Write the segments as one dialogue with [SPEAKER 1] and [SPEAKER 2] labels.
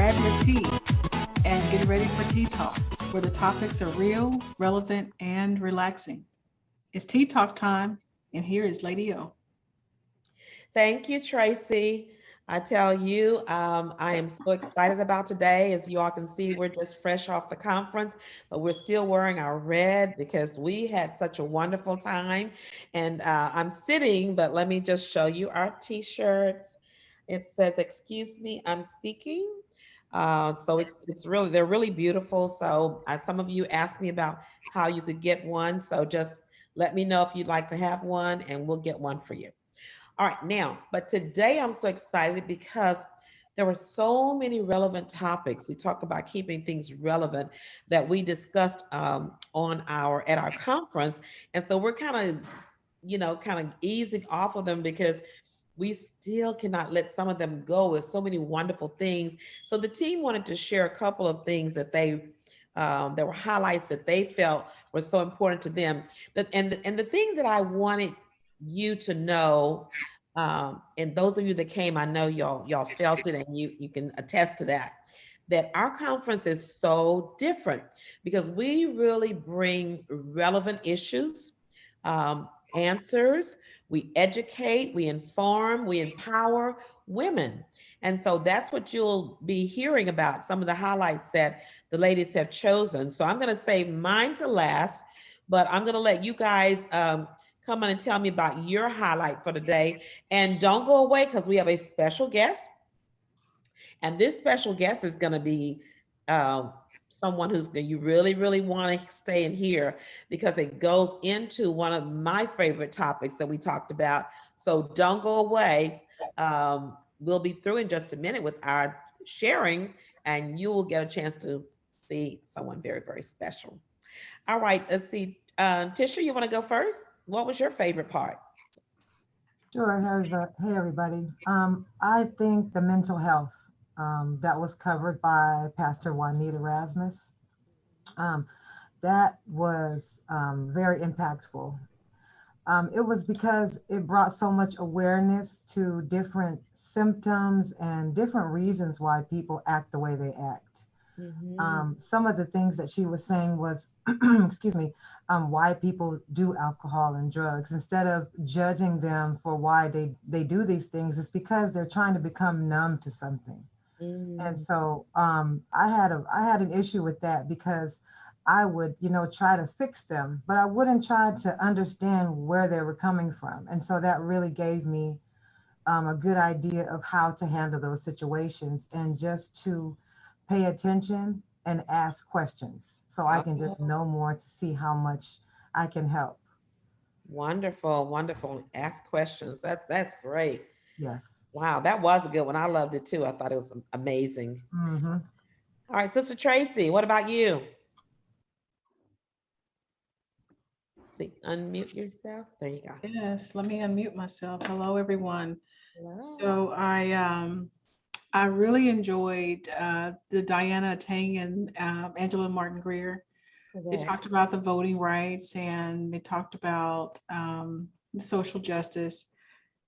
[SPEAKER 1] grab your tea and get ready for Tea Talk, where the topics are real, relevant, and relaxing. It's Tea Talk time, and here is Lady O.
[SPEAKER 2] Thank you, Tracy. I tell you, I am so excited about today. As you all can see, we're just fresh off the conference, but we're still wearing our red because we had such a wonderful time. And I'm sitting, but let me just show you our t-shirts. It says, "Excuse me, I'm speaking." So it's really, they're really beautiful. So some of you asked me about how you could get one. So just let me know if you'd like to have one, and we'll get one for you. All right, now, but today I'm so excited because there were so many relevant topics. We talk about keeping things relevant that we discussed on our at our conference, and so we're kind of, kind of easing off of them because we still cannot let some of them go. There's so many wonderful things. So the team wanted to share a couple of things that there were highlights that they felt were so important to them. And the thing that I wanted you to know, and those of you that came, I know y'all felt it, and you can attest to that. That our conference is so different because we really bring relevant issues, answers. We educate, we inform, we empower women. And so that's what you'll be hearing about, some of the highlights that the ladies have chosen. So I'm going to save mine to last, but I'm going to let you guys come on and tell me about your highlight for today. And don't go away because we have a special guest. And this special guest is going to be uh, someone who's you really, really want to stay in here because it goes into one of my favorite topics that we talked about. So don't go away. We'll be through in just a minute with our sharing, and you will get a chance to see someone very, very special. All right, let's see. Tisha, you want to go first? What was your favorite part?
[SPEAKER 3] Sure. Hey, everybody. I think the mental health that was covered by Pastor Juanita Rasmus, um, that was very impactful. It was because it brought so much awareness to different symptoms and different reasons why people act the way they act.
[SPEAKER 2] Mm-hmm.
[SPEAKER 3] Some of the things that she was saying was, excuse me, why people do alcohol and drugs. Instead of judging them for why they do these things, it's because they're trying to become numb to something. And
[SPEAKER 2] Mm-hmm.
[SPEAKER 3] so I had an issue with that because I would, try to fix them, but I wouldn't try to understand where they were coming from. And so that really gave me a good idea of how to handle those situations and just to pay attention and ask questions so I can just
[SPEAKER 2] Oh,
[SPEAKER 3] know more to see how much I can help.
[SPEAKER 2] wonderful, wonderful. Ask questions. That's great.
[SPEAKER 3] Yes.
[SPEAKER 2] Wow, that was a good one. I loved it too. I thought it was amazing.
[SPEAKER 3] Hmm.
[SPEAKER 2] All right, Sister Tracy, what about you? See, unmute yourself. There you go.
[SPEAKER 1] Yes, let me unmute myself. Hello, everyone.
[SPEAKER 2] Hello.
[SPEAKER 1] So I really enjoyed the Diana Tang and Angela Martin Greer. They
[SPEAKER 2] Correct.
[SPEAKER 1] talked about the voting rights, and they talked about the social justice.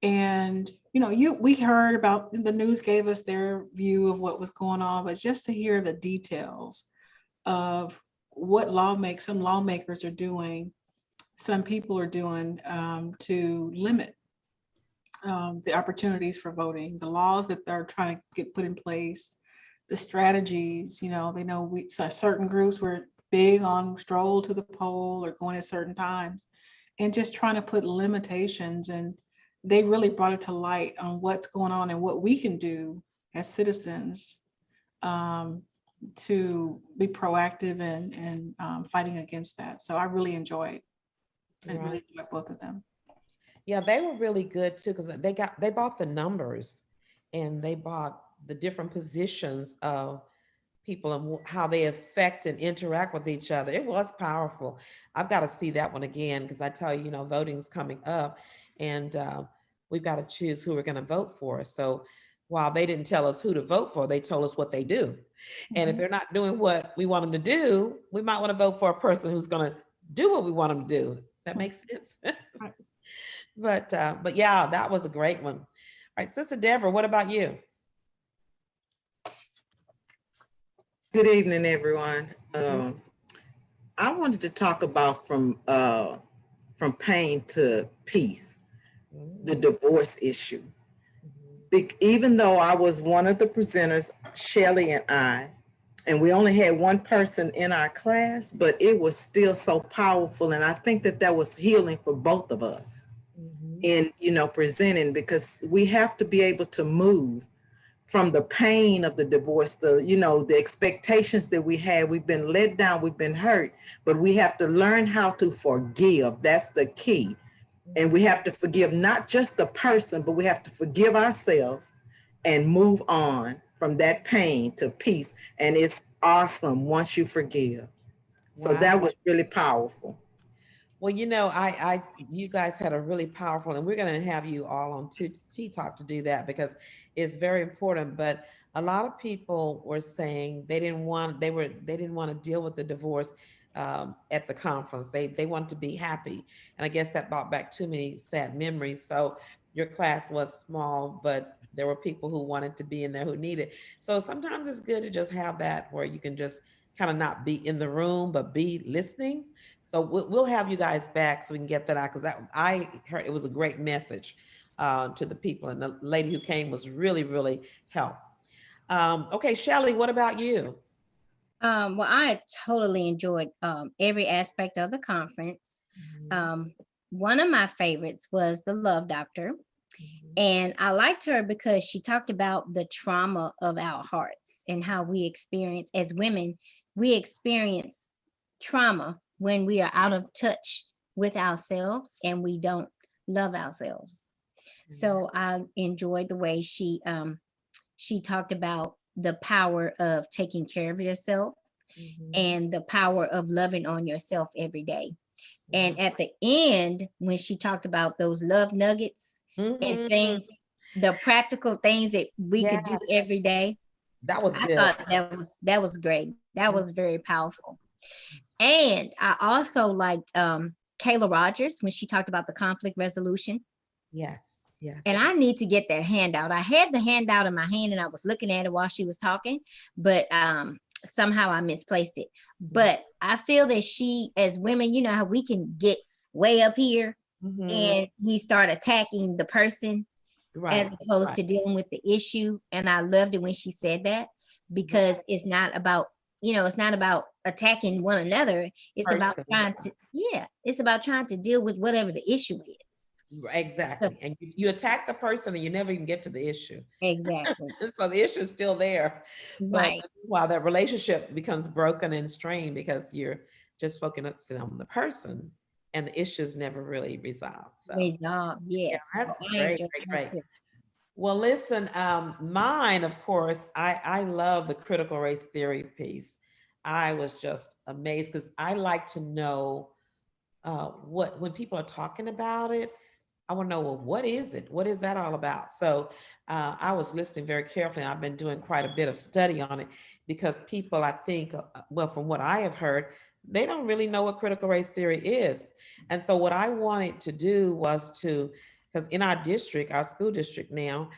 [SPEAKER 1] And you we heard about, the news gave us their view of what was going on, but just to hear the details of what some lawmakers are doing, some people are doing, to limit the opportunities for voting, the laws that they're trying to get put in place, the strategies. They know certain groups were big on stroll to the poll or going at certain times, and just trying to put limitations. And they really brought it to light on what's going on and what we can do as citizens, um, to be proactive and fighting against that. So I
[SPEAKER 2] Right.
[SPEAKER 1] really enjoyed both of them.
[SPEAKER 2] Yeah, they were really good too because they bought the numbers, and they bought the different positions of people and how they affect and interact with each other. It was powerful. I've got to see that one again because I tell you, voting's coming up, and we've got to choose who we're going to vote for. So while they didn't tell us who to vote for, they told us what they do. And if
[SPEAKER 1] Mhm.
[SPEAKER 2] they're not doing what we want them to do, we might want to vote for a person who's going to do what we want them to do. Does that make sense?
[SPEAKER 1] Right.
[SPEAKER 2] But yeah, that was a great one. All right, Sister Deborah, what about you?
[SPEAKER 4] Good evening, everyone. I wanted to talk about from pain to peace, the
[SPEAKER 2] Mm,
[SPEAKER 4] divorce issue.
[SPEAKER 2] mhm,
[SPEAKER 4] Even though I was one of the presenters, Shelley and I, and we only had one person in our class, but it was still so powerful, and I think that that was healing for both of us
[SPEAKER 2] mhm.
[SPEAKER 4] in presenting, because we have to be able to move from the pain of the divorce, the expectations that we had. We've been let down, we've been hurt, but we have to learn how to forgive. That's the key. And we have to forgive not just the person, but we have to forgive ourselves and move on from that pain to peace. And it's awesome once you forgive. So
[SPEAKER 2] Wow.
[SPEAKER 4] that was really powerful.
[SPEAKER 2] Well, you guys had a really powerful, and we're going to have you all on Tea Talk to do that because it's very important. But a lot of people were saying they didn't want to deal with the divorce at the conference. They wanted to be happy, and I guess that brought back too many sad memories. So your class was small, but there were people who wanted to be in there who needed. So sometimes it's good to just have that where you can just kind of not be in the room, but be listening. So we'll have you guys back so we can get that out, because I heard it was a great message to the people, and the lady who came was really, really helped. Okay, Shelley, what about you?
[SPEAKER 5] Well, I totally enjoyed every aspect of the conference.
[SPEAKER 2] Mhm,
[SPEAKER 5] Um, one of my favorites was the Love Doctor.
[SPEAKER 2] mhm,
[SPEAKER 5] And I liked her because she talked about the trauma of our hearts and how we experience, as women, we experience trauma when we are out of touch with ourselves and we don't love ourselves.
[SPEAKER 2] mhm,
[SPEAKER 5] So I enjoyed the way she talked about the power of taking care of yourself
[SPEAKER 2] mhm.
[SPEAKER 5] and the power of loving on yourself every day.
[SPEAKER 2] Wow.
[SPEAKER 5] And at the end, when she talked about those love nuggets and
[SPEAKER 2] Mhm.
[SPEAKER 5] things, the practical things that we
[SPEAKER 2] Yeah,
[SPEAKER 5] could do every day,
[SPEAKER 2] that was
[SPEAKER 5] I
[SPEAKER 2] good.
[SPEAKER 5] thought that was great. That
[SPEAKER 2] Mhm.
[SPEAKER 5] was very powerful. And I also liked Kayla Rogers when she talked about the conflict resolution.
[SPEAKER 2] Yes,
[SPEAKER 5] And
[SPEAKER 2] yes.
[SPEAKER 5] I need to get that handout. I had the handout in my hand and I was looking at it while she was talking, but somehow I misplaced it. But I feel that she, as women, you know how we can get way up here
[SPEAKER 2] Mhm.
[SPEAKER 5] and we start attacking the person as
[SPEAKER 2] Right,
[SPEAKER 5] opposed
[SPEAKER 2] right.
[SPEAKER 5] to dealing with the issue. And I loved it when she said that,
[SPEAKER 2] Mhm.
[SPEAKER 5] because it's not about, it's not about attacking one another. It's about
[SPEAKER 2] Person.
[SPEAKER 5] trying to, yeah, it's about trying to deal with whatever the issue is. So,
[SPEAKER 2] Exactly. And you attack the person and you never even get to the issue.
[SPEAKER 5] exactly.
[SPEAKER 2] So the issue is still there. But
[SPEAKER 5] Right.
[SPEAKER 2] while that relationship becomes broken and strained because you're just focusing on the person and the issues never really resolved. So
[SPEAKER 5] Great job.
[SPEAKER 2] yeah,
[SPEAKER 5] Yes.
[SPEAKER 2] that's
[SPEAKER 5] So I
[SPEAKER 2] great,
[SPEAKER 5] enjoyed
[SPEAKER 2] great,
[SPEAKER 5] that
[SPEAKER 2] great.
[SPEAKER 5] too.
[SPEAKER 2] Well, listen, mine, of course, I love the critical race theory piece. I was just amazed because I like to know what when people are talking about it, I want to know, well, what is it? What is that all about? So I was listening very carefully. I've been doing quite a bit of study on it because people, I think, well, from what I have heard, they don't really know what critical race theory is. And so what I wanted to do was to, because in our district, our school district now,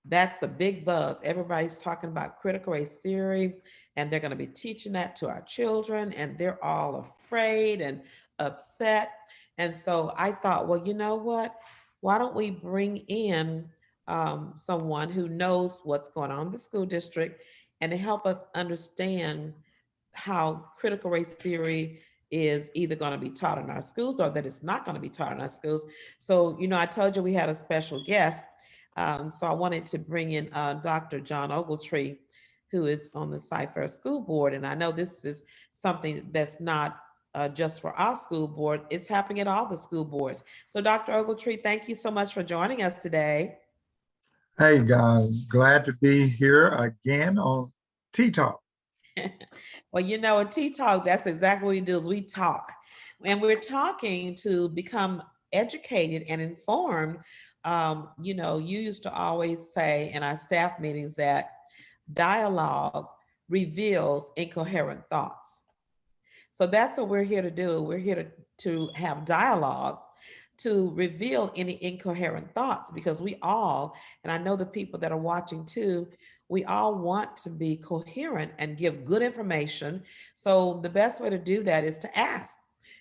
[SPEAKER 2] that's the big buzz. Everybody's talking about critical race theory, and they're going to be teaching that to our children, and they're all afraid and upset. And so I thought, well, you know what? Why don't we bring in someone who knows what's going on in the school district and to help us understand how critical race theory is either going to be taught in our schools or that it's not going to be taught in our schools. So, I told you we had a special guest. So I wanted to bring in Dr. John Ogletree, who is on the Cypher School Board. And I know this is something that's not just for our school board, it's happening at all the school boards. So Dr. Ogletree, thank you so much for joining us today.
[SPEAKER 6] Hey guys, glad to be here again on Tea Talk.
[SPEAKER 2] Well, at Tea Talk, that's exactly what we do is we talk. And we're talking to become educated and informed. You used to always say in our staff meetings that dialogue reveals incoherent thoughts. So that's what we're here to do. We're here to have dialogue to reveal any incoherent thoughts because we all, and I know the people that are watching too, we all want to be coherent and give good information. So the best way to do that is to ask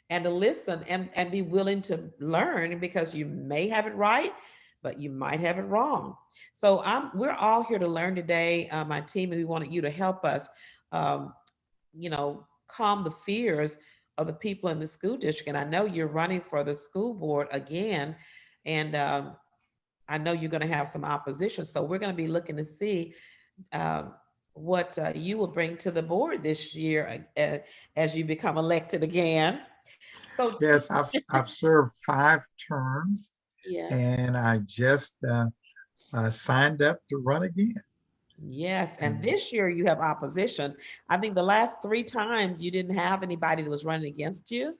[SPEAKER 2] and to listen and be willing to learn, because you may have it right, but you might have it wrong. So we're all here to learn today. My team, and we wanted you to help us, um, calm the fears of the people in the school district. And I know you're running for the school board again, and I know you're going to have some opposition. So we're going to be looking to see uh, what you will bring to the board this year as you become elected again. So
[SPEAKER 6] Yes, I've served 5 terms,
[SPEAKER 2] yeah,
[SPEAKER 6] and I just signed up to run again.
[SPEAKER 2] yes. And
[SPEAKER 6] And
[SPEAKER 2] this year you have opposition. I think the last 3 times you didn't have anybody that was running against you.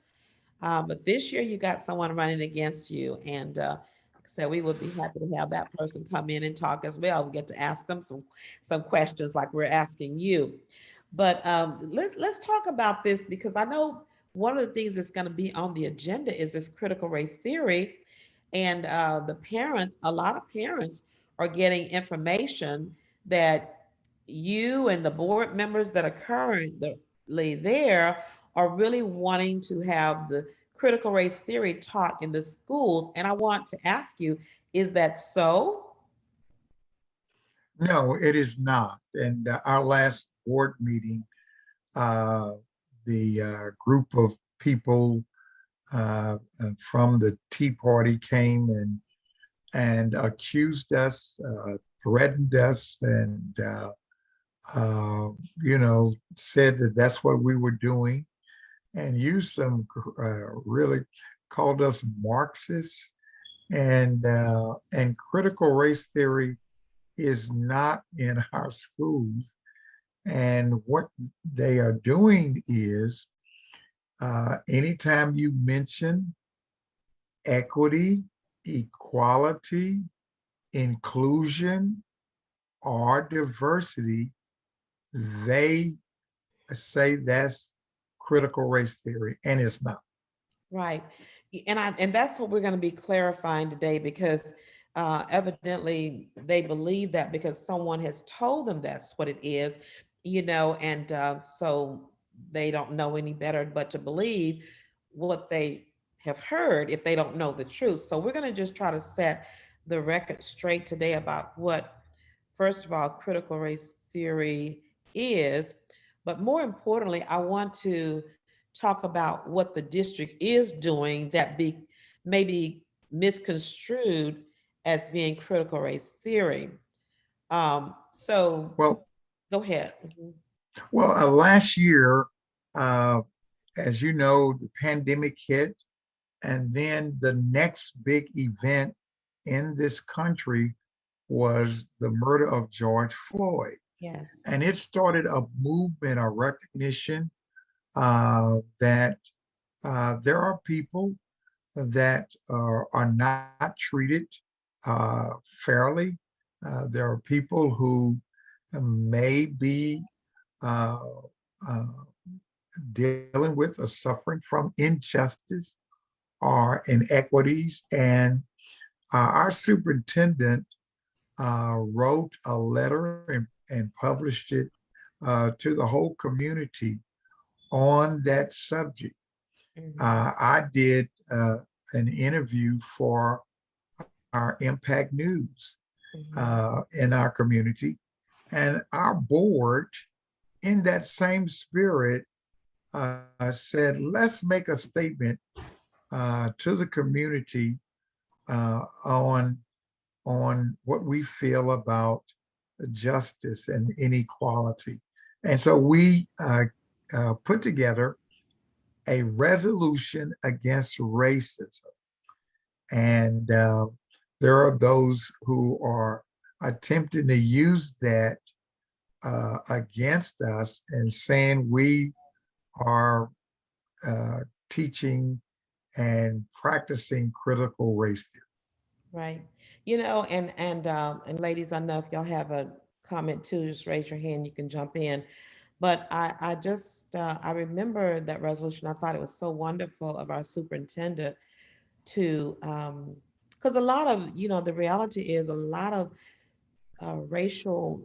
[SPEAKER 2] But this year you got someone running against you. And like I said, we would be happy to have that person come in and talk as well. We get to ask them some questions like we're asking you. But let's talk about this, because I know one of the things that's going to be on the agenda is this critical race theory. And a lot of parents are getting information that you and the board members that are currently there are really wanting to have the critical race theory taught in the schools. And I want to ask you, is that so?
[SPEAKER 6] no, it is not. And our last board meeting, uh, the group of people from the Tea Party came and accused us, threatened us, and said that that's what we were doing, and used some really called us Marxists, and critical race theory is not in our schools. And what they are doing is, anytime you mention equity, equality, inclusion, or diversity, they say that's critical race theory, and it's not.
[SPEAKER 2] Right. And that's what we're going to be clarifying today, because evidently they believe that because someone has told them that's what it is, and so they don't know any better but to believe what they have heard if they don't know the truth. So we're going to just try to set the record straight today about what, first of all, critical race theory is, but more importantly, I want to talk about what the district is doing that may be misconstrued as being critical race theory. So
[SPEAKER 6] Well,
[SPEAKER 2] go ahead. Mhm.
[SPEAKER 6] last year, uh, as you know, the pandemic hit, and then the next big event in this country was the murder of George Floyd.
[SPEAKER 2] Yes.
[SPEAKER 6] And it started a movement, a recognition that there are people that are not treated fairly. There are people who may be uh, uh, dealing with or suffering from injustice or inequities. And our superintendent wrote a letter and published it to the whole community on that subject.
[SPEAKER 2] Mhm.
[SPEAKER 6] I did an interview for our Impact News
[SPEAKER 2] Mhm.
[SPEAKER 6] in our community, and our board, in that same spirit, said, let's make a statement to the community on what we feel about justice and inequality. And so we put together a resolution against racism. And there are those who are attempting to use that against us and saying we are teaching and practicing critical race theory.
[SPEAKER 2] Right. And ladies, I know if y'all have a comment too, just raise your hand, you can jump in. But I remember that resolution. I thought it was so wonderful of our superintendent to, because a lot of, the reality is a lot of racial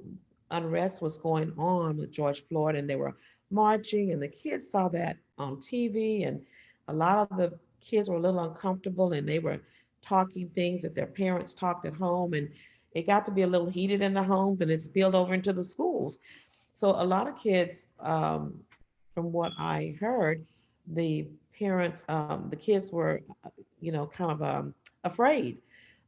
[SPEAKER 2] unrest was going on with George Floyd, and they were marching, and the kids saw that on TV, and a lot of the kids were a little uncomfortable, and they were talking things that their parents talked at home, and it got to be a little heated in the homes, and it spilled over into the schools. So a lot of kids, from what I heard, the parents, the kids were, kind of afraid,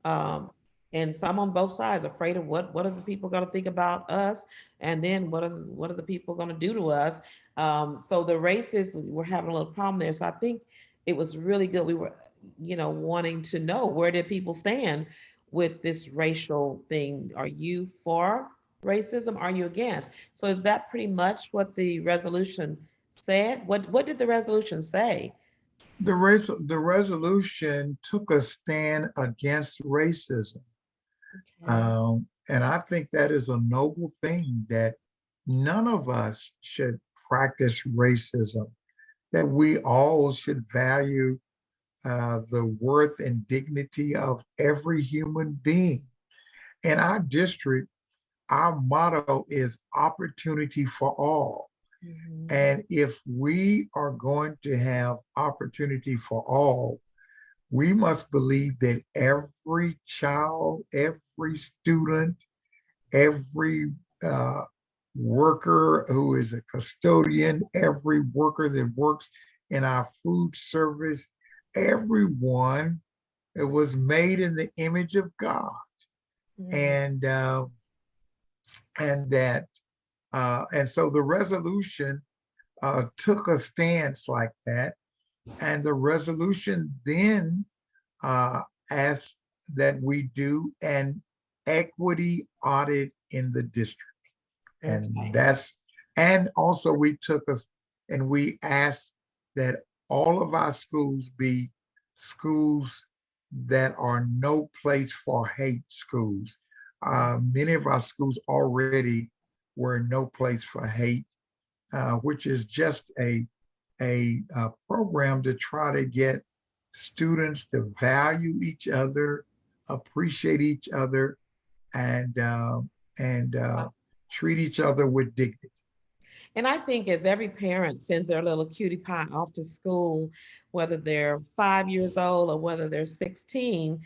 [SPEAKER 2] um, and some on both sides afraid of what are the people going to think about us, and then what are the people going to do to us. So the races were having a little problem there. So I think it was really good. We were, wanting to know, where did people stand with this racial thing? Are you for racism? Are you against? So is that pretty much what the resolution said? What did the resolution say?
[SPEAKER 6] The resolution took a stand against racism.
[SPEAKER 2] Okay.
[SPEAKER 6] And I think that is a noble thing, that none of us should practice racism, that we all should value the worth and dignity of every human being. In our district, our motto is opportunity for all.
[SPEAKER 2] Mhm.
[SPEAKER 6] And if we are going to have opportunity for all, we must believe that every child, every student, every uh, worker who is a custodian, every worker that works in our food service, everyone, it was made in the image of God.
[SPEAKER 2] Mhm.
[SPEAKER 6] And and that and so the resolution took a stance like that. And the resolution then uh, asked that we do an equity audit in the district. And
[SPEAKER 2] Okay.
[SPEAKER 6] and also we took us and we asked that all of our schools be schools that are no place for hate schools. Many of our schools already were no place for hate, which is just a program to try to get students to value each other, appreciate each other, and and treat each other with dignity.
[SPEAKER 2] And I think as every parent sends their little cutie pie off to school, whether they're 5 years old or whether they're 16,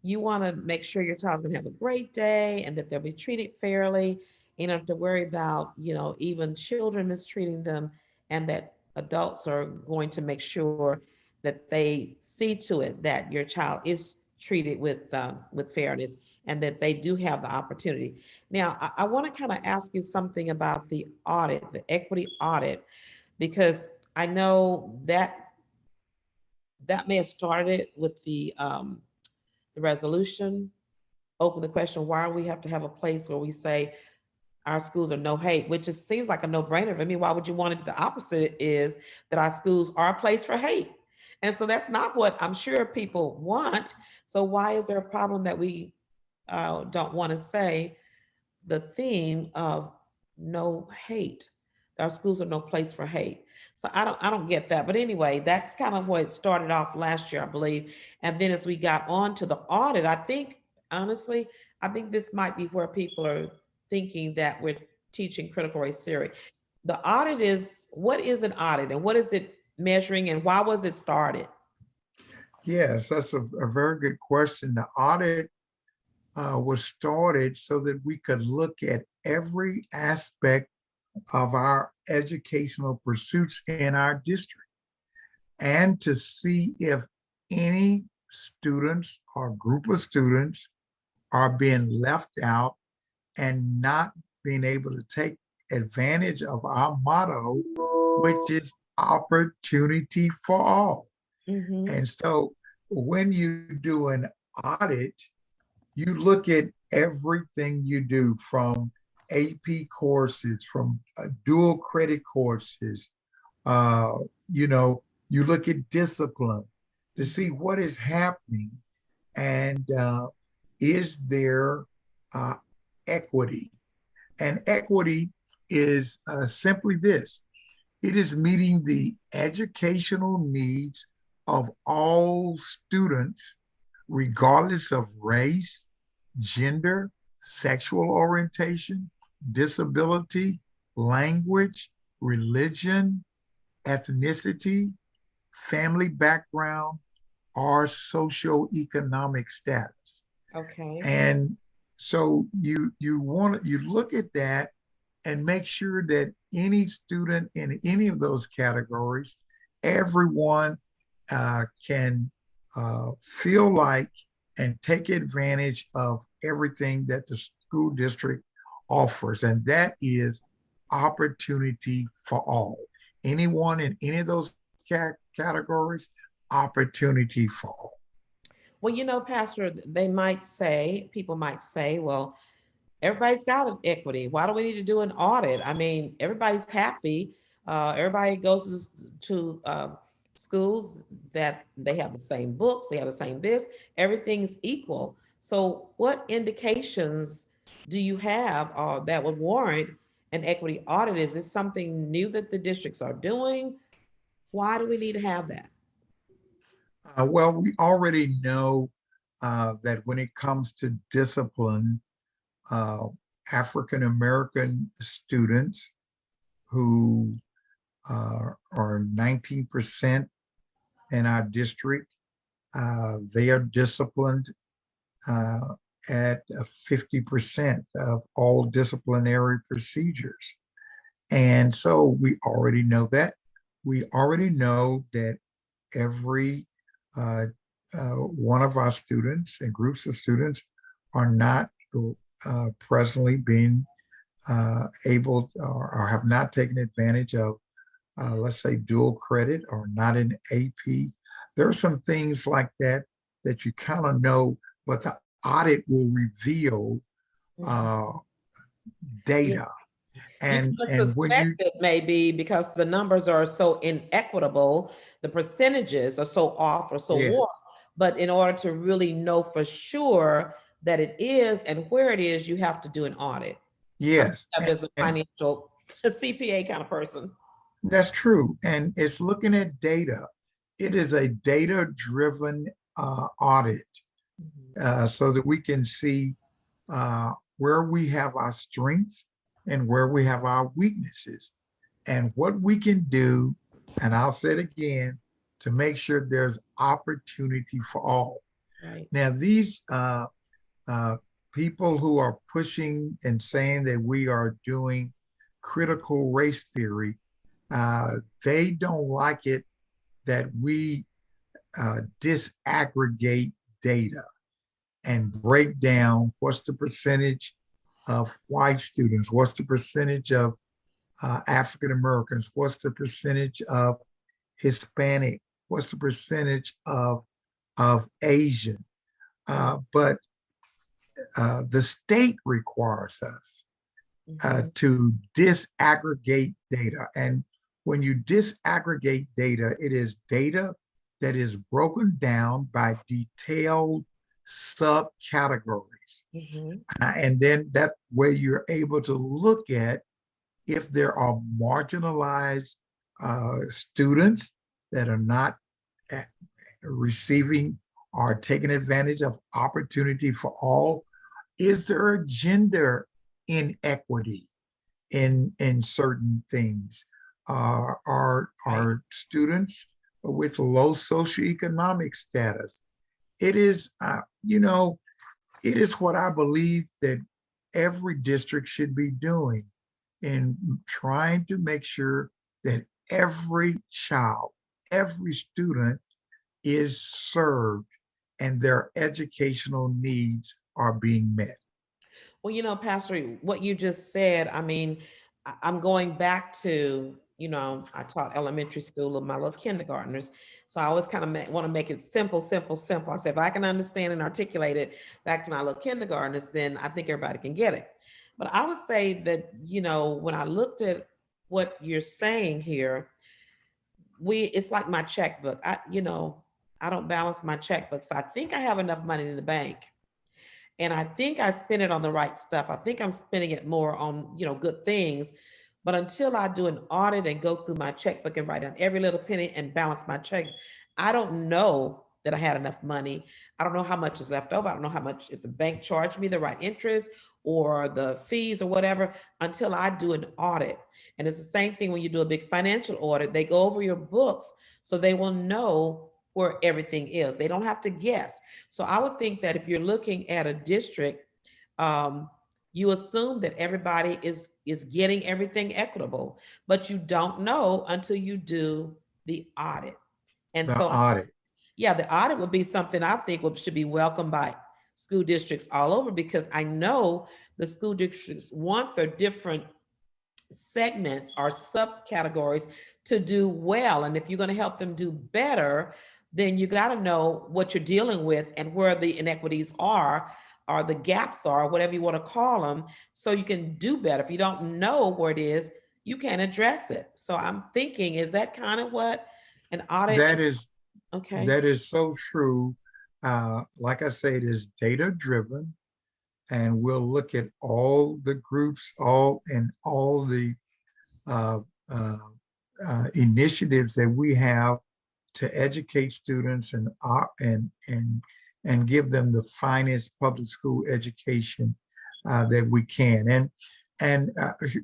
[SPEAKER 2] you want to make sure your child's going to have a great day and that they'll be treated fairly. You don't have to worry about, even children mistreating them, and that adults are going to make sure that they see to it that your child is treated with fairness, and that they do have the opportunity. Now, I want to kind of ask you something about the audit, the equity audit, because I know that that may have started with the resolution. Open the question: why we have to have a place where we say our schools are no hate, which just seems like a no-brainer for me. Why would you want it? The opposite is that our schools are a place for hate. And so that's not what I'm sure people want. So why is there a problem that we don't want to say the theme of no hate? Our schools are no place for hate. So I don't get that. But anyway, that's kind of what it started off last year, I believe. And then as we got on to the audit, I think, honestly, I think this might be where people are thinking that we're teaching critical race theory. The audit is, what is an audit, and what is it measuring, and why was it started?
[SPEAKER 6] Yes, that's a very good question. The audit was started so that we could look at every aspect of our educational pursuits in our district, and to see if any students or group of students are being left out and not being able to take advantage of our motto, which is opportunity for all.
[SPEAKER 2] Mm-hmm.
[SPEAKER 6] And so when you do an audit, you look at everything you do, from AP courses, from dual credit courses. Uh, you look at discipline to see what is happening, and is there uh, equity? And equity is simply this: it is meeting the educational needs of all students, regardless of race, gender, sexual orientation, disability, language, religion, ethnicity, family background, or socioeconomic status.
[SPEAKER 2] Okay.
[SPEAKER 6] And so you look at that and make sure that any student in any of those categories, everyone can feel like and take advantage of everything that the school district offers. And that is opportunity for all. Anyone in any of those categories, opportunity for all.
[SPEAKER 2] Well, you know, Pastor, people might say, well, everybody's got an equity. Why do we need to do an audit? I mean, everybody's happy. Everybody goes to schools that they have the same books, they have the same this, everything's equal. So what indications do you have that would warrant an equity audit? Is this something new that the districts are doing? Why do we need to have that?
[SPEAKER 6] Well, we already know that when it comes to discipline, African American students who are 19% in our district, they are disciplined at 50% of all disciplinary procedures. And so we already know that. We already know that every one of our students and groups of students are not presently being able or have not taken advantage of, let's say, dual credit or not in AP. There are some things like that that you kind of know, but the audit will reveal data. And when you
[SPEAKER 2] it may be because the numbers are so inequitable, the percentages are so off or so warped. But in order to really know for sure that it is and where it is, you have to do an audit.
[SPEAKER 6] Yes.
[SPEAKER 2] As a financial CPA kind of person.
[SPEAKER 6] That's true. And it's looking at data. It is a data-driven audit so that we can see where we have our strengths and where we have our weaknesses and what we can do. And I'll say it again, to make sure there's opportunity for all.
[SPEAKER 2] Right.
[SPEAKER 6] Now, these people who are pushing and saying that we are doing critical race theory, they don't like it that we disaggregate data and break down what's the percentage of white students, what's the percentage of African Americans, what's the percentage of Hispanic, what's the percentage of Asian. But the state requires us to disaggregate data. And when you disaggregate data, it is data that is broken down by detailed subcategories. And then that way you're able to look at if there are marginalized students that are not receiving or taking advantage of opportunity for all. Is there a gender inequity in certain things? Are students with low socioeconomic status? It is, it is what I believe that every district should be doing in trying to make sure that every child, every student is served and their educational needs are being met.
[SPEAKER 2] Well, you know, Pastor, what you just said, I mean, I'm going back to, I taught elementary school of my little kindergartners. So I always kind of want to make it simple. I said, if I can understand and articulate it back to my little kindergartners, then I think everybody can get it. But I would say that, when I looked at what you're saying here, it's like my checkbook. I don't balance my checkbook. So I think I have enough money in the bank. And I think I spend it on the right stuff. I think I'm spending it more on, good things. But until I do an audit and go through my checkbook and write down every little penny and balance my check, I don't know that I had enough money. I don't know how much is left over. I don't know how much, if the bank charged me the right interest or the fees or whatever, until I do an audit. And it's the same thing when you do a big financial audit. They go over your books so they will know where everything is. They don't have to guess. So I would think that if you're looking at a district, you assume that everybody is getting everything equitable, but you don't know until you do the audit. And
[SPEAKER 6] The
[SPEAKER 2] so,
[SPEAKER 6] audit.
[SPEAKER 2] yeah, the audit would be something I think should be welcomed by school districts all over, because I know the school districts want their different segments or subcategories to do well. And if you're going to help them do better, then you got to know what you're dealing with and where the inequities are, or the gaps are, whatever you want to call them, so you can do better. If you don't know where it is, you can't address it. So I'm thinking, is that kind of what an audit?
[SPEAKER 6] That is,
[SPEAKER 2] Okay.
[SPEAKER 6] that is so true. Like I said, it is data driven, and we'll look at all the groups, all the uh, uh, initiatives that we have to educate students and give them the finest public school education that we can. And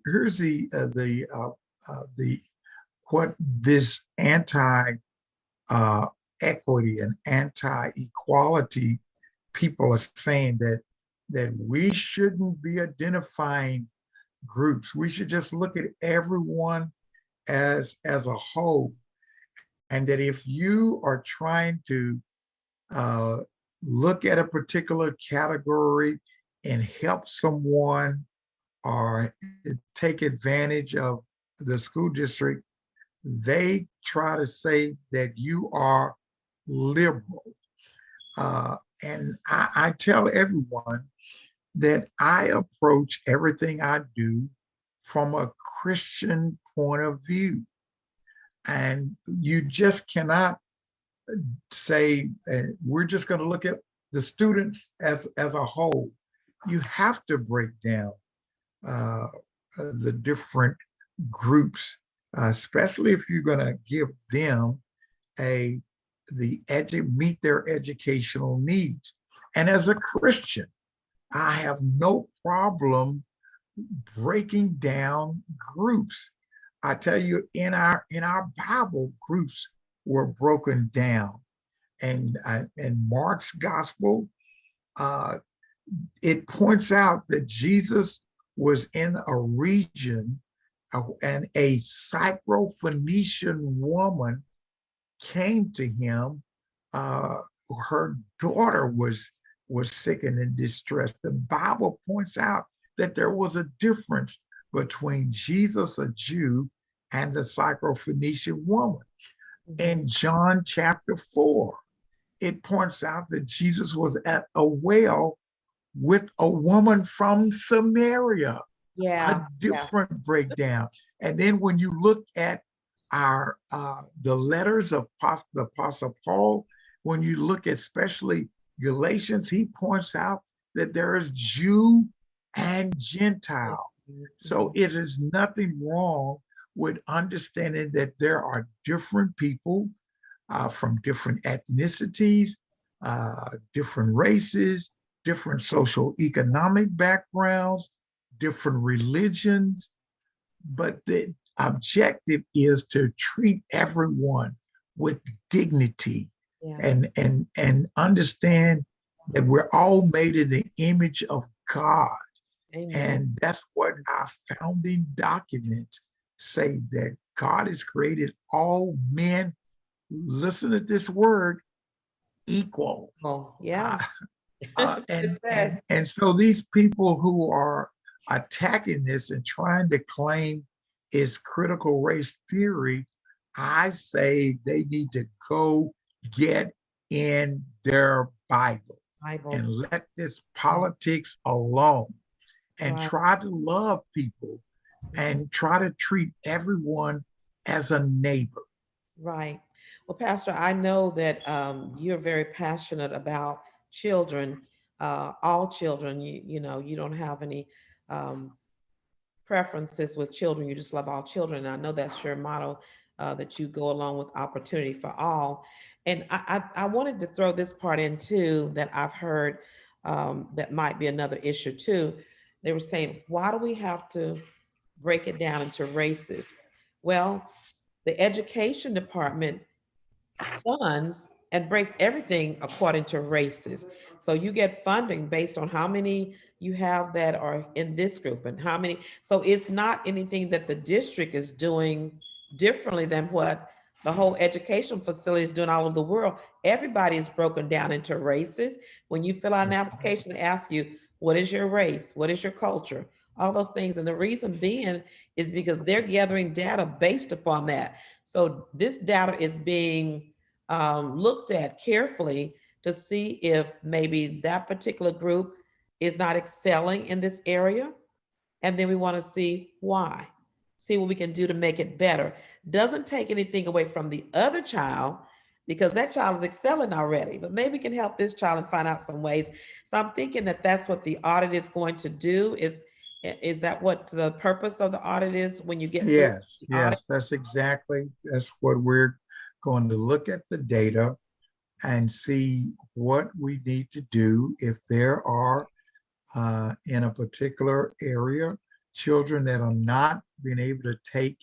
[SPEAKER 6] here's the what this anti equity and anti-equality people are saying, that we shouldn't be identifying groups. We should just look at everyone as a whole. And that if you are trying to look at a particular category and help someone or take advantage of the school district, they try to say that you are liberal. And I tell everyone that I approach everything I do from a Christian point of view. And you just cannot say, we're just going to look at the students as a whole. You have to break down the different groups, especially if you're going to give them meet their educational needs. And as a Christian, I have no problem breaking down groups. I tell you, in our Bible, groups were broken down, and Mark's gospel, it points out that Jesus was in a region, and a Syrophoenician woman came to him. Her daughter was sick and in distress. The Bible points out that there was a difference between Jesus, a Jew, and the Syrophoenician woman. In John chapter 4, it points out that Jesus was at a well with a woman from Samaria.
[SPEAKER 2] Yeah.
[SPEAKER 6] A different breakdown. And then when you look at the letters of the Apostle Paul, when you look at especially Galatians, he points out that there is Jew and Gentile. So it is nothing wrong with understanding that there are different people from different ethnicities, different races, different social economic backgrounds, different religions, but the objective is to treat everyone with dignity. Yeah. and understand that we're all made in the image of God. Amen. And that's what our founding documents say, that God has created all men, listen to this word, equal.
[SPEAKER 2] Oh, yeah.
[SPEAKER 6] And so these people who are attacking this and trying to claim it's critical race theory, I say they need to go get in their Bible and let this politics alone, and try to love people and try to treat everyone as a neighbor.
[SPEAKER 2] Right. Well, Pastor, I know that you're very passionate about children, all children. You know, you don't have any preferences with children. You just love all children. And I know that's your motto that you go along with opportunity for all. And I wanted to throw this part in too, that I've heard that might be another issue too. They were saying, why do we have to break it down into races? Well, the education department funds and breaks everything according to races. So you get funding based on how many you have that are in this group and how many. So it's not anything that the district is doing differently than what the whole education facility is doing all over the world. Everybody is broken down into races. When you fill out an application, they ask you, what is your race? What is your culture? All those things. And the reason being is because they're gathering data based upon that. So this data is being looked at carefully to see if maybe that particular group is not excelling in this area. And then we want to see why, see what we can do to make it better. Doesn't take anything away from the other child because that child is excelling already, but maybe we can help this child and find out some ways. So I'm thinking that that's what the audit is going to do. Is that what the purpose of the audit is when you get through
[SPEAKER 6] Yes,
[SPEAKER 2] the audit?
[SPEAKER 6] yes, that's what we're going to look at the data and see what we need to do if there are in a particular area, children that are not being able to take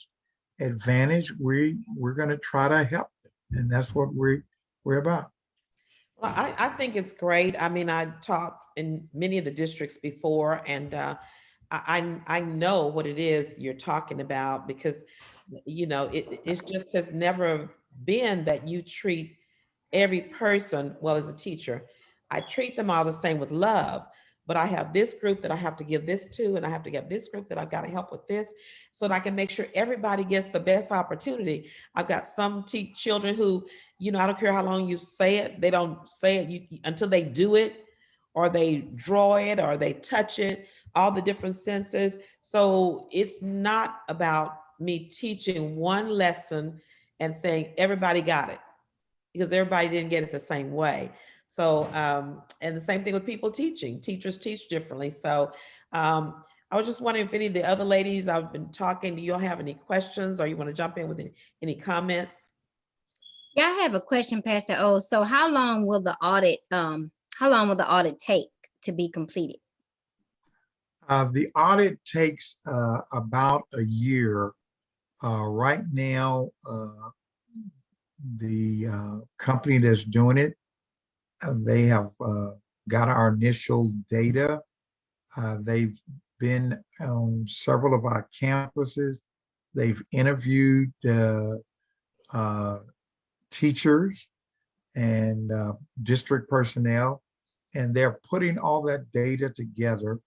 [SPEAKER 6] advantage, we're going to try to help them. And that's what we're about.
[SPEAKER 2] Well, I think it's great. I mean, I taught in many of the districts before, and I know what it is you're talking about because, you know, it just has never been that you treat every person, well, as a teacher, I treat them all the same with love. But I have this group that I have to give this to, and I have to get this group that I've got to help with this, so that I can make sure everybody gets the best opportunity. I've got some children who, you know, I don't care how long you say it, they don't say it until they do it, or they draw it, or they touch it, all the different senses. So it's not about me teaching one lesson and saying everybody got it, because everybody didn't get it the same way. So, and the same thing with people teaching. Teachers teach differently. So I was just wondering if any of the other ladies I've been talking, do you all have any questions or you want to jump in with any comments?
[SPEAKER 5] Yeah, I have a question, Pastor O. So how long will the audit take to be completed?
[SPEAKER 6] The audit takes about a year. Right now, the company that's doing it, they have got our initial data. They've been on several of our campuses. They've interviewed teachers and district personnel, and they're putting all that data together.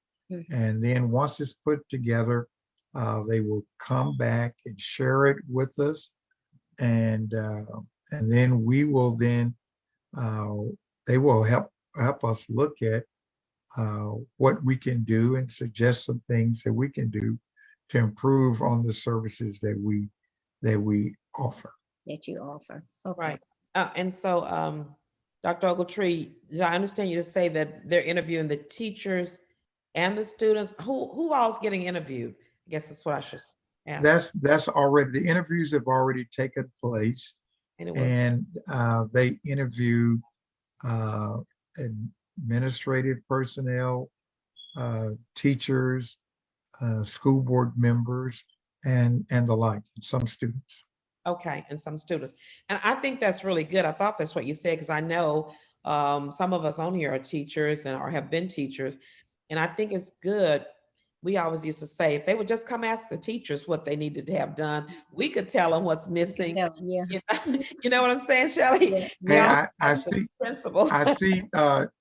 [SPEAKER 6] And then once it's put together, they will come back and share it with us. And then we will then, they will help us look at what we can do and suggest some things that we can do to improve on the services that we offer.
[SPEAKER 5] That you offer. Okay.
[SPEAKER 2] Right. And so, Dr. Ogletree, did I understand you to say that they're interviewing the teachers and the students? Who all is getting interviewed? I guess that's what I should ask.
[SPEAKER 6] That's already, the interviews have already taken place,
[SPEAKER 2] And it was,
[SPEAKER 6] and they interviewed administrative personnel, teachers, school board members, and the like, and some students.
[SPEAKER 2] okay, and some students. And I think that's really good. I thought that's what you said, because I know some of us on here are teachers and or have been teachers. And I think it's good. We always used to say, if they would just come ask the teachers what they needed to have done, we could tell them what's missing.
[SPEAKER 5] Yeah.
[SPEAKER 2] You know what I'm saying, Shelley?
[SPEAKER 5] Yeah.
[SPEAKER 6] Hey, I see,
[SPEAKER 2] Principal.
[SPEAKER 6] I see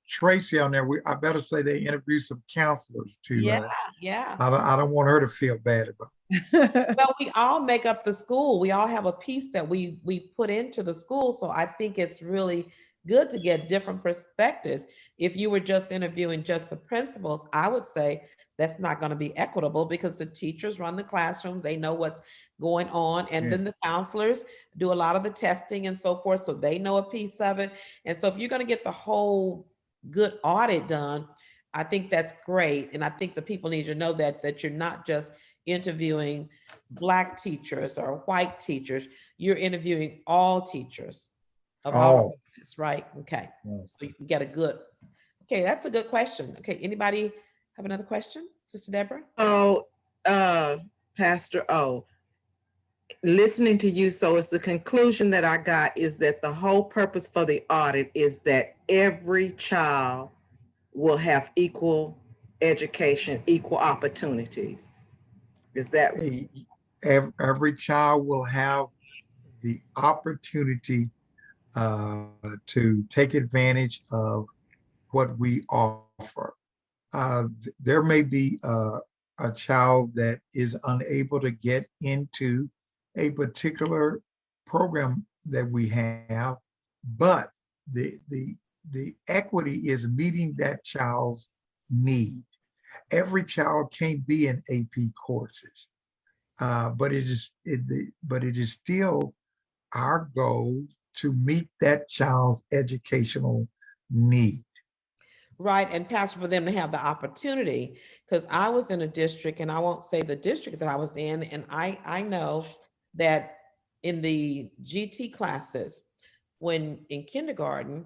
[SPEAKER 6] Tracy on there. I better say they interviewed some counselors too.
[SPEAKER 2] Yeah.
[SPEAKER 6] I don't want her to feel bad about it.
[SPEAKER 2] Well, we all make up the school. We all have a piece that we put into the school. So I think it's really good to get different perspectives. If you were just interviewing just the principals, I would say that's not going to be equitable, because the teachers run the classrooms. They know what's going on. And then the counselors do a lot of the testing and so forth. So they know a piece of it. And so if you're going to get the whole good audit done, I think that's great. And I think the people need to know that you're not just interviewing Black teachers or white teachers. You're interviewing all teachers of all
[SPEAKER 6] All.
[SPEAKER 2] races, right? Okay,
[SPEAKER 6] Yes.
[SPEAKER 2] so you can get a good, okay, that's a good question. Okay, anybody have another question, Sister Deborah?
[SPEAKER 4] So, Pastor O, listening to you, so it's the conclusion that I got is that the whole purpose for the audit is that every child will have equal education, equal opportunities. Is that
[SPEAKER 6] Every child will have the opportunity to take advantage of what we offer. There may be a child that is unable to get into a particular program that we have, but the equity is meeting that child's need. Every child can't be in AP courses, but it is still our goal to meet that child's educational need.
[SPEAKER 2] Right, and Pastor, for them to have the opportunity, because I was in a district, and I won't say the district that I was in, and I know that in the GT classes, when in kindergarten,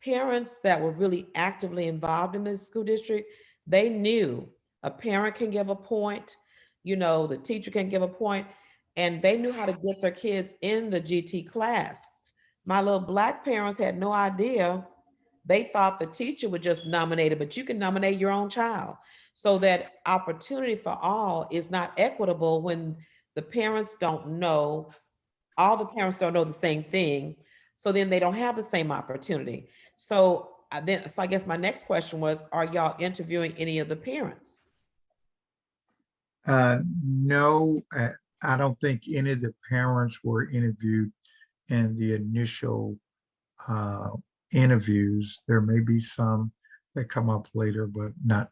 [SPEAKER 2] parents that were really actively involved in the school district, they knew a parent can give a point, the teacher can give a point, and they knew how to get their kids in the GT class. My little Black parents had no idea. They thought the teacher would just nominate it, but you can nominate your own child. So that opportunity for all is not equitable when the parents don't know, all the parents don't know the same thing. So then they don't have the same opportunity. So I guess my next question was, are y'all interviewing any of the parents?
[SPEAKER 6] No, I don't think any of the parents were interviewed in the initial interviews. There may be some that come up later, but not.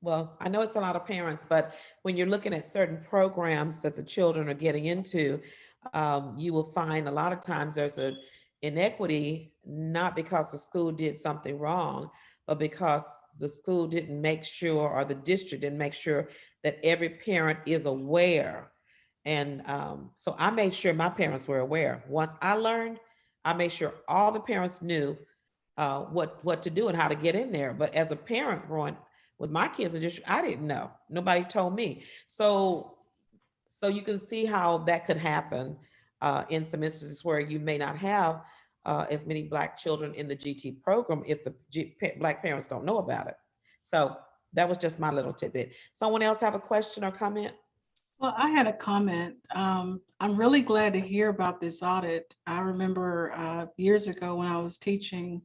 [SPEAKER 2] Well, I know it's a lot of parents, but when you're looking at certain programs that the children are getting into, you will find a lot of times there's an inequity, not because the school did something wrong, but because the school didn't make sure, or the district didn't make sure that every parent is aware. And so I made sure my parents were aware. Once I learned, I made sure all the parents knew what to do and how to get in there. But as a parent growing with my kids in the district, I didn't know. Nobody told me. So you can see how that could happen in some instances where you may not have as many Black children in the GT program if the Black parents don't know about it. So that was just my little tidbit. Someone else have a question or comment?
[SPEAKER 1] Well, I had a comment. I'm really glad to hear about this audit. I remember years ago when I was teaching,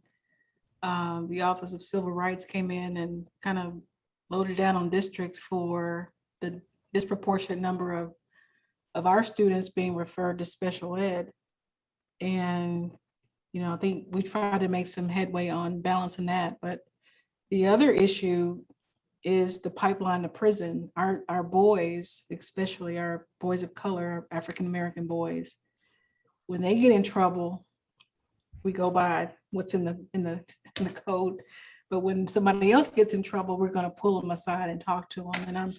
[SPEAKER 1] the Office of Civil Rights came in and kind of loaded down on districts for the disproportionate number of our students being referred to special ed. And, I think we tried to make some headway on balancing that. But the other issue is the pipeline to prison. Our boys, especially our boys of color, African-American boys, when they get in trouble, we go by what's in the code. But when somebody else gets in trouble, we're going to pull them aside and talk to them. And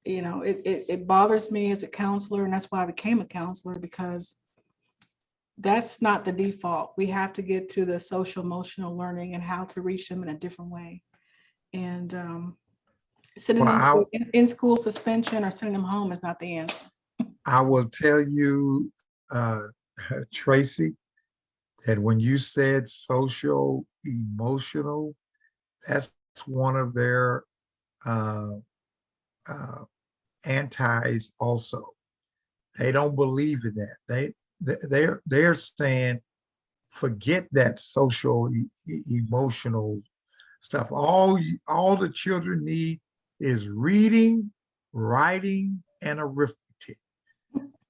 [SPEAKER 1] it bothers me as a counselor, and that's why I became a counselor, because that's not the default. We have to get to the social emotional learning and how to reach them in a different way. And sending them in school suspension or sending them home is not the answer.
[SPEAKER 6] I will tell you, Tracy, that when you said social emotional, that's one of their antis also. They don't believe in that. They're saying, forget that social emotional stuff. All the children need is reading, writing, and arithmetic,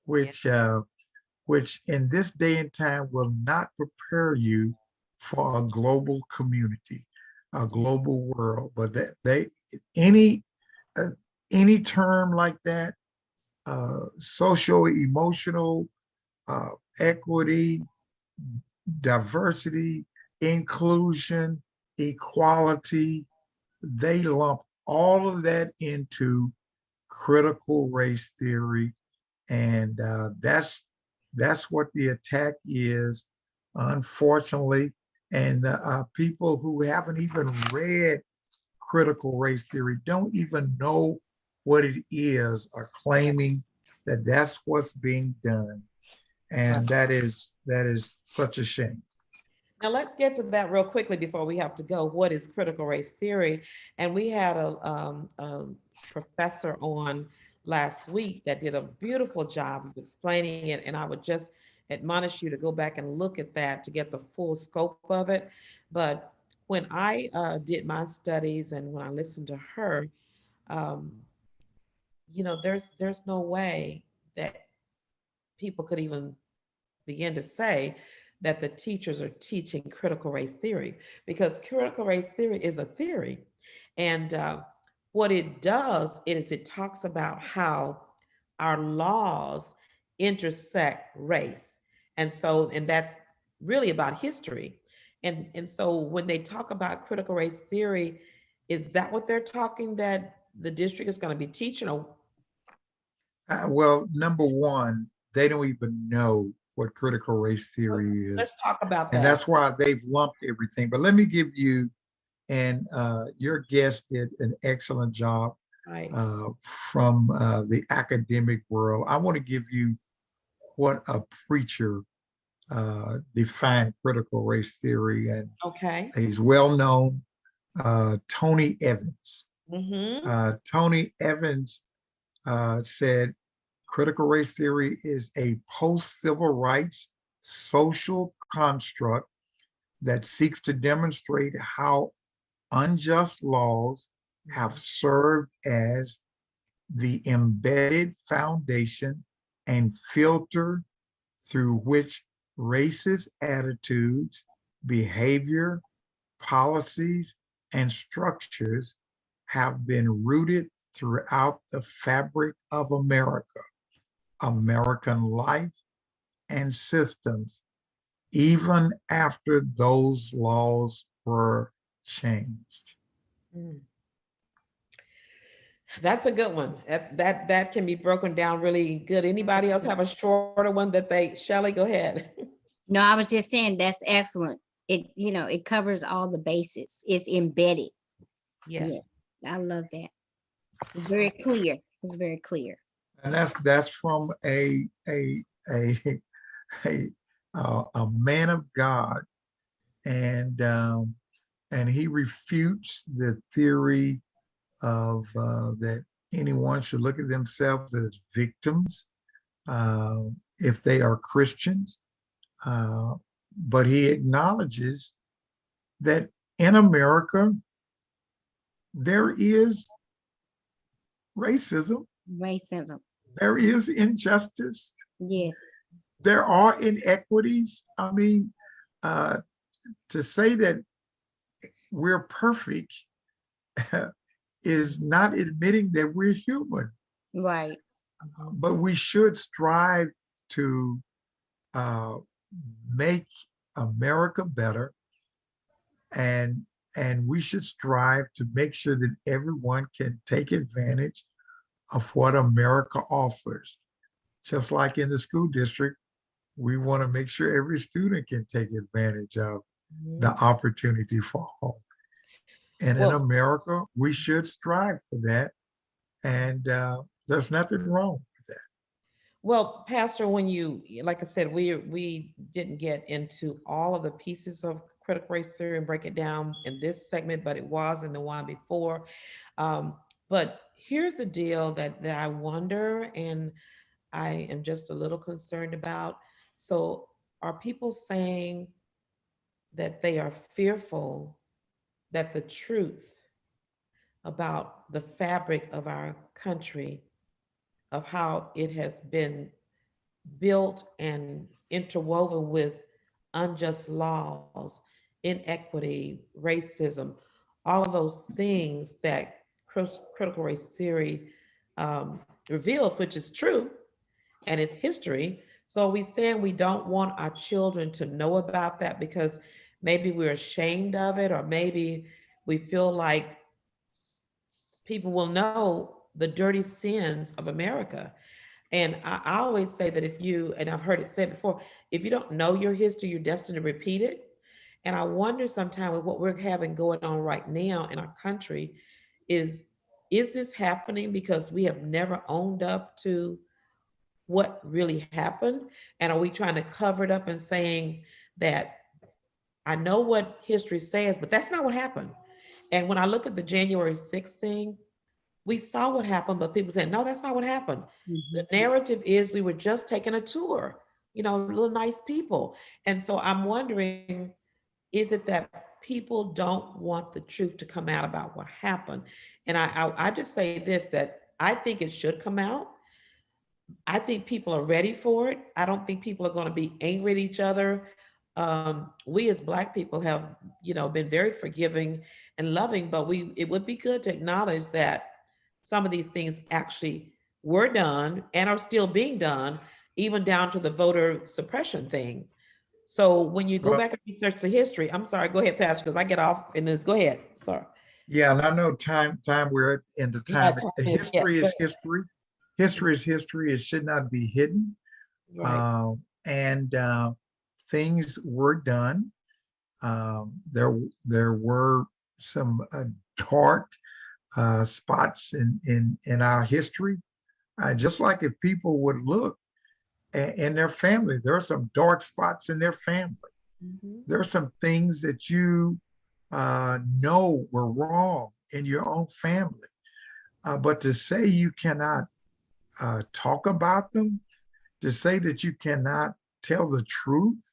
[SPEAKER 6] which in this day and time will not prepare you for a global community, a global world. But any term like that, social, emotional, equity, diversity, inclusion, equality, they lump all of that into critical race theory. And that's what the attack is, unfortunately. And people who haven't even read critical race theory don't even know what it is, are claiming that that's what's being done. And that is such a shame.
[SPEAKER 2] Now let's get to that real quickly before we have to go. What is critical race theory? And we had a professor on last week that did a beautiful job of explaining it. And I would just admonish you to go back and look at that to get the full scope of it. But when I did my studies and when I listened to her, um, there's no way that people could even begin to say that the teachers are teaching critical race theory, because critical race theory is a theory. And what it does is it talks about how our laws intersect race. And that's really about history. And so when they talk about critical race theory, is that what they're talking that the district is going to be teaching? Or
[SPEAKER 6] Well, number one, they don't even know what critical race theory is.
[SPEAKER 2] let's talk about that.
[SPEAKER 6] And that's why they've lumped everything. But let me give you, and your guest did an excellent job
[SPEAKER 2] Right.
[SPEAKER 6] from the academic world. I want to give you what a preacher defined critical race theory, and
[SPEAKER 2] Okay.
[SPEAKER 6] he's well known, Tony Evans.
[SPEAKER 2] Mm-hmm.
[SPEAKER 6] Tony Evans said critical race theory is a post-civil rights social construct that seeks to demonstrate how unjust laws have served as the embedded foundation and filter through which racist attitudes, behavior, policies, and structures have been rooted throughout the fabric of America, American life and systems, even after those laws were changed.
[SPEAKER 2] Mm. That's a good one. That can be broken down really good. Anybody else have a shorter one that Shelley, go ahead.
[SPEAKER 5] No, I was just saying that's excellent. It covers all the bases. It's embedded.
[SPEAKER 2] Yes.
[SPEAKER 5] I love that. It's very clear. It's very clear.
[SPEAKER 6] And that's from a man of God, and he refutes the theory of that anyone should look at themselves as victims if they are Christians. But he acknowledges that in America, there is racism, there is injustice,
[SPEAKER 5] yes,
[SPEAKER 6] there are inequities. I mean, to say that we're perfect is not admitting that we're human.
[SPEAKER 5] right.
[SPEAKER 6] But we should strive to make America better, and we should strive to make sure that everyone can take advantage of what America offers. Just like in the school district, we want to make sure every student can take advantage of the opportunity for all. And in America, we should strive for that. And there's nothing wrong with that.
[SPEAKER 2] Well, Pastor, when like I said, we didn't get into all of the pieces of critical race theory and break it down in this segment, but it was in the one before. But here's the deal that I wonder, and I am just a little concerned about. So are people saying that they are fearful that the truth about the fabric of our country, of how it has been built and interwoven with unjust laws, inequity, racism, all of those things that critical race theory reveals, which is true, and it's history. So we saying we don't want our children to know about that because maybe we're ashamed of it, or maybe we feel like people will know the dirty sins of America. And I always say that if you, and I've heard it said before, if you don't know your history, you're destined to repeat it. And I wonder sometimes with what we're having going on right now in our country is this happening because we have never owned up to what really happened? And are we trying to cover it up and saying that I know what history says, but that's not what happened? And when I look at the January 6th thing, we saw what happened, but people said, no, that's not what happened. The narrative is we were just taking a tour, little nice people. And so I'm wondering, is it that people don't want the truth to come out about what happened? And I just say this, that I think it should come out. I think people are ready for it. I don't think people are going to be angry at each other. We as Black people have, been very forgiving and loving, but it would be good to acknowledge that some of these things actually were done and are still being done, even down to the voter suppression thing. So when you go
[SPEAKER 6] Well,
[SPEAKER 2] back and research the history, I'm sorry, go ahead, Pastor, because I get off and then go ahead. Sorry.
[SPEAKER 6] yeah, and I know time we're into
[SPEAKER 2] Yeah,
[SPEAKER 6] time.
[SPEAKER 2] yeah,
[SPEAKER 6] History
[SPEAKER 2] go
[SPEAKER 6] is history. History is history. It should not be hidden.
[SPEAKER 2] right.
[SPEAKER 6] And things were done. There were some dark spots in our history. Just like if people would look in their family, there are some dark spots in their family.
[SPEAKER 2] Mhm.
[SPEAKER 6] There are some things that you know were wrong in your own family. But to say you cannot talk about them, to say that you cannot tell the truth,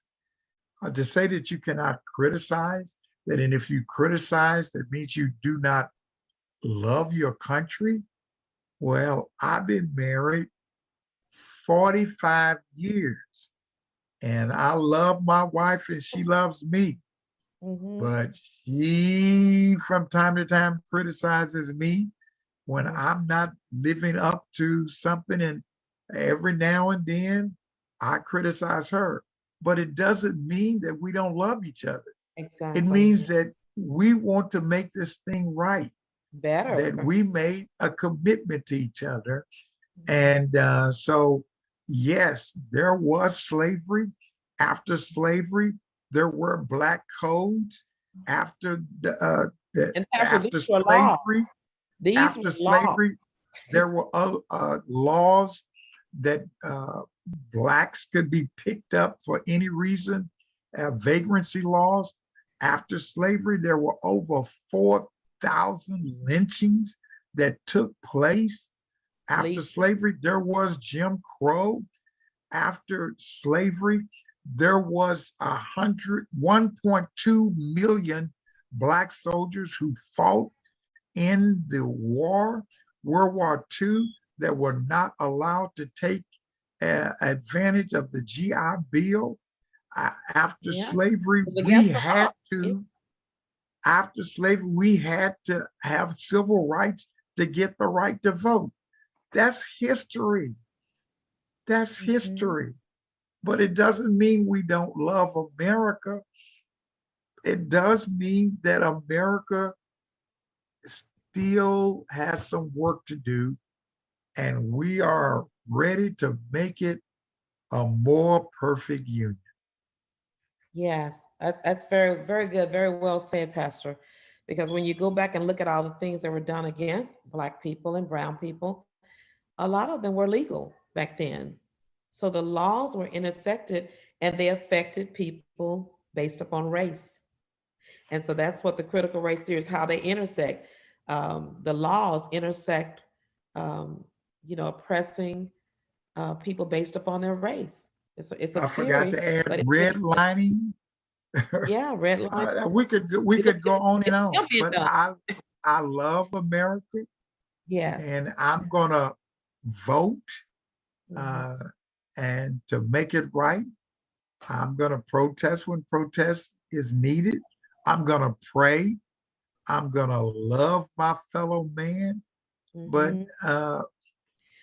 [SPEAKER 6] to say that you cannot criticize, and if you criticize, that means you do not love your country. Well, I've been married 45 years and I love my wife and she loves me.
[SPEAKER 2] Mhm.
[SPEAKER 6] But she, from time to time, criticizes me when
[SPEAKER 2] Mhm.
[SPEAKER 6] I'm not living up to something. And every now and then, I criticize her. But it doesn't mean that we don't love each other. It
[SPEAKER 2] Exactly.
[SPEAKER 6] means that we want to make this thing right, that
[SPEAKER 2] Better.
[SPEAKER 6] we made a commitment to each other. And so, yes, there was slavery. After slavery, there were black codes. After
[SPEAKER 2] And Pastor, these
[SPEAKER 6] after
[SPEAKER 2] were laws.
[SPEAKER 6] slavery,
[SPEAKER 2] These were
[SPEAKER 6] after
[SPEAKER 2] laws.
[SPEAKER 6] slavery, there were laws that blacks could be picked up for any reason, vagrancy laws. After slavery, there were over 4,000 lynchings that took place. After slavery, there was Jim Crow. After slavery, there was 1.2 million black soldiers who fought in the war, World War II, that were not allowed to take advantage of the GI Bill. After
[SPEAKER 2] Yeah.
[SPEAKER 6] slavery,
[SPEAKER 2] It was
[SPEAKER 6] we
[SPEAKER 2] against the
[SPEAKER 6] had
[SPEAKER 2] law.
[SPEAKER 6] to, after slavery, we had to have civil rights to get the right to vote. That's history. That's
[SPEAKER 2] Mhm.
[SPEAKER 6] history. But it doesn't mean we don't love America. It does mean that America still has some work to do, and we are ready to make it a more perfect union.
[SPEAKER 2] Yes, that's very, very good, very well said, Pastor. Because when you go back and look at all the things that were done against Black people and brown people, a lot of them were legal back then. So the laws were intersected and they affected people based upon race. And so that's what the critical race theory is, how they intersect. The laws intersect, oppressing people based upon their race. It's a
[SPEAKER 6] I forgot
[SPEAKER 2] theory,
[SPEAKER 6] to add
[SPEAKER 2] but
[SPEAKER 6] redlining.
[SPEAKER 2] yeah, red line.
[SPEAKER 6] We could go on and
[SPEAKER 2] It's
[SPEAKER 6] on,
[SPEAKER 2] still being
[SPEAKER 6] but
[SPEAKER 2] done.
[SPEAKER 6] I love America,
[SPEAKER 2] Yes.
[SPEAKER 6] and I'm gonna vote
[SPEAKER 2] Mhm.
[SPEAKER 6] and to make it right. I'm gonna protest when protest is needed. I'm gonna pray. I'm gonna love my fellow man, but
[SPEAKER 2] Mhm.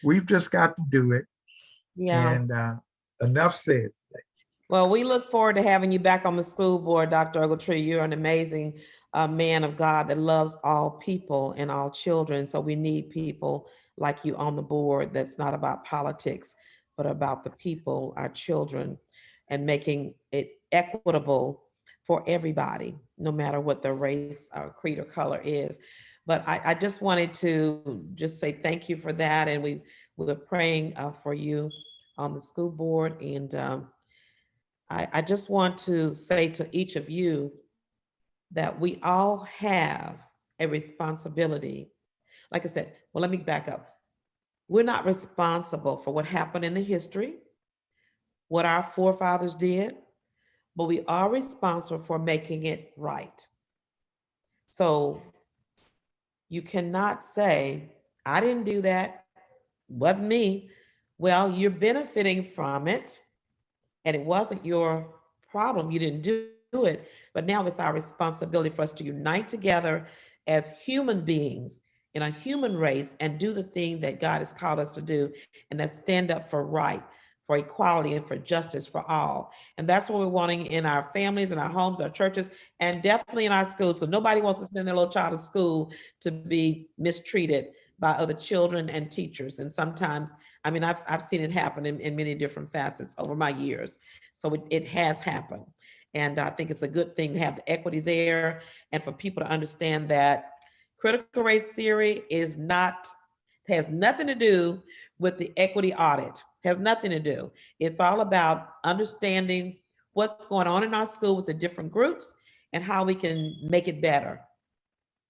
[SPEAKER 6] we've just got to do it.
[SPEAKER 2] Yeah.
[SPEAKER 6] And enough said.
[SPEAKER 2] Well, we look forward to having you back on the school board, Dr. Ogletree. You're an amazing man of God that loves all people and all children. So we need people like you on the board that's not about politics, but about the people, our children, and making it equitable for everybody, no matter what their race or creed or color is. But I just wanted to just say thank you for that. And we're praying for you on the school board. And I just want to say to each of you that we all have a responsibility. Like I said, well, let me back up. We're not responsible for what happened in the history, what our forefathers did, but we are responsible for making it right. So you cannot say, I didn't do that, wasn't me. Well, you're benefiting from it, and it wasn't your problem. You didn't do it, but now it's our responsibility for us to unite together as human beings in a human race and do the thing that God has called us to do, and that's stand up for right, for equality, and for justice for all. And that's what we're wanting in our families, in our homes, our churches, and definitely in our schools, because nobody wants to send their little child to school to be mistreated by other children and teachers. And sometimes, I mean, I've seen it happen in many different facets over my years. So it has happened. And I think it's a good thing to have the equity there, and for people to understand that critical race theory has nothing to do with the equity audit. Has nothing to do. It's all about understanding what's going on in our school with the different groups and how we can make it better.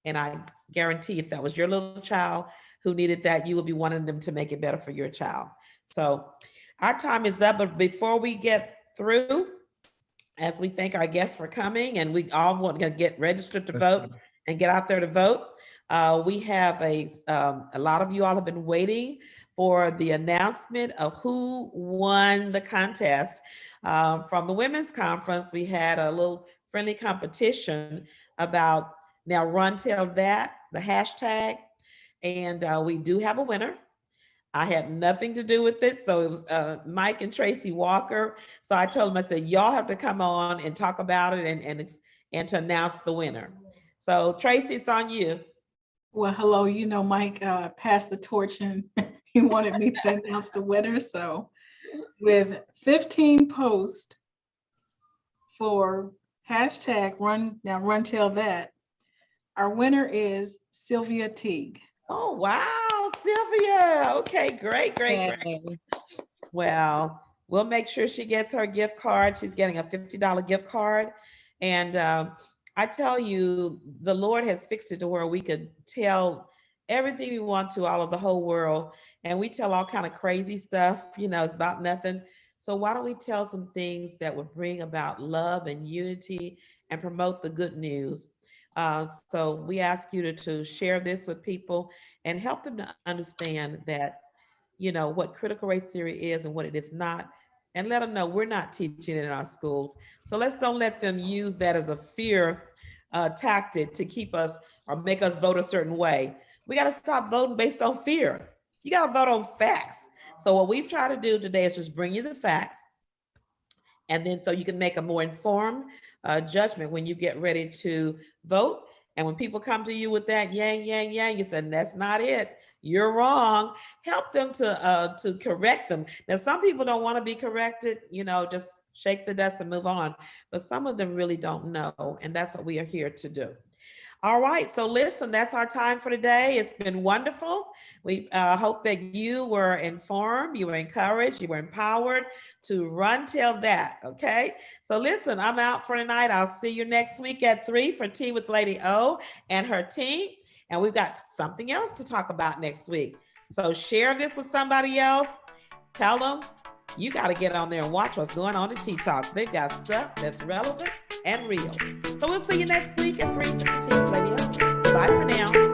[SPEAKER 2] And I guarantee if that was your little child who needed that, you would be wanting them to make it better for your child. So our time is up, but before we get through, as we thank our guests for coming, and we all want to get registered to vote and get out there to vote. We have a lot of you all have been waiting for the announcement of who won the contest. From the women's conference, we had a little friendly competition about now run tell that, the hashtag, and we do have a winner. I had nothing to do with it. So it was Mike and Tracy Walker. So I told them, I said, y'all have to come on and talk about it and to announce the winner. So Tracy, it's on you.
[SPEAKER 1] Well, hello, Mike passed the torch and he wanted me to announce the winner. So with 15 posts for hashtag run tell that, our winner is Sylvia Teague.
[SPEAKER 2] Oh, wow, Sylvia. Okay, great. Well, we'll make sure she gets her gift card. She's getting a $50 gift card. And I tell you, the Lord has fixed it to where we could tell everything we want to all of the whole world. And we tell all kind of crazy stuff, it's about nothing. So why don't we tell some things that would bring about love and unity and promote the good news? So we ask you to share this with people and help them to understand that, what critical race theory is and what it is not, and let them know we're not teaching it in our schools. So don't let them use that as a fear tactic to keep us or make us vote a certain way. We got to stop voting based on fear. You got to vote on facts. So what we've tried to do today is just bring you the facts, and then so you can make a more informed judgment when you get ready to vote. And when people come to you with that yang, you said, that's not it. You're wrong. Help them to correct them. Now, some people don't want to be corrected, just shake the dust and move on. But some of them really don't know. And that's what we are here to do. All right, so listen, that's our time for today. It's been wonderful. We hope that you were informed, you were encouraged, you were empowered to run tell that, okay? So listen, I'm out for tonight. I'll see you next week at 3 for Tea with Lady O and her team. And we've got something else to talk about next week. So share this with somebody else. Tell them you got to get on there and watch what's going on in Tea Talk. They've got stuff that's relevant and real. So we'll see you next week at 3 for Tea with Lady O. Bye for now.